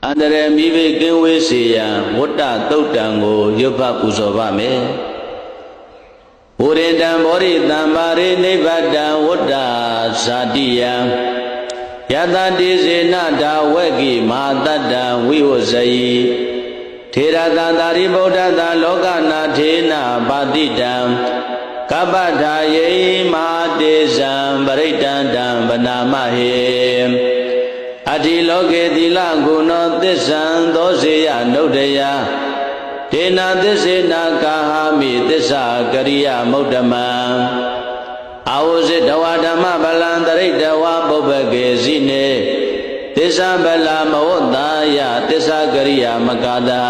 အန္တရာယ်မိဘကင်းဝေးစေရန်ဝတ္တသုတ်တံကိုရွတ်ဖတ်ပူဇော်ပါမယ်။ဝရိတံဘောရိတံပါရိနိဗ္ဗတံဝတ္တဇာတိယံယတတိစေနတာဝက်ကိမဟာတတ္တံဝိဝဇယိထေရတံသာရိဗုဒ္ဓတံလောကနာထေနပါတိတံကပ္ပထာယေမဟာတေဇံပရိတံတံဗနာမဟေအတ္တိလောကေသီလဂုဏောသစ္ဆံသောစေယနုဒ္ဒယဒေနာသစ္စေနာကာဟာမိသစ္စာကရိယမုဒ္ဓမံအာဝဇိတဝဓမ္မဗလံတရိတဝပုပ္ပကေစီနေသစ္စာဗလမဝတ္တာယသစ္စာကရိယာမကတာ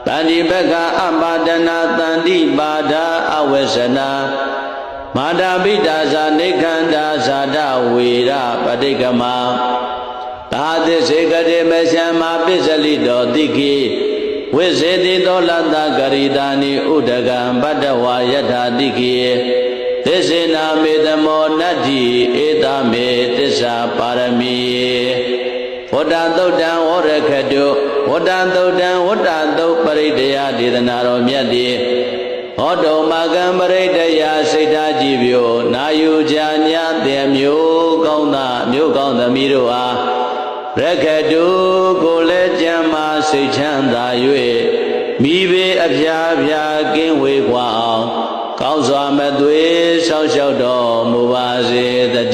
တန္တိဘဂအပါဒနာတန္တိပါဒာအဝေစနာမာတာပိတာဇာနေခန္ဓာဇာတဝေရပဋိကမသာသစ္စေကတိမရှံမာပစ္စလိတောတိကိဝိဇေတိသောလတ္တဂရိတာနိဥဒကံပတ္တဝါယထာတိကိသစ္စေနာမေတမောနတ္တိဧတမေသစ္စာပါရမီဝတ္တသုတ်တံဝရခတုဝတ္တသုတ်တံဝတ္တသုတ်ပရိဒယဒေသနာတော်မြတ်တိဟောတုံမကံပရိဒယစိတ်ဓာကြည်ပြိုနာယူကြညာတဲ့မျိုးကောင်းသားမျိုးကောင်းသမီးတို့အားရခတုကိုလည်းကြံမာစိတ်ချမ်းသာ၍မိဘေအဖျားဖျားကင်းဝေးกว่าအောင်ကောင်းစွာမသွေးဆောက်ရှောက်တော်မူပါစေတည်း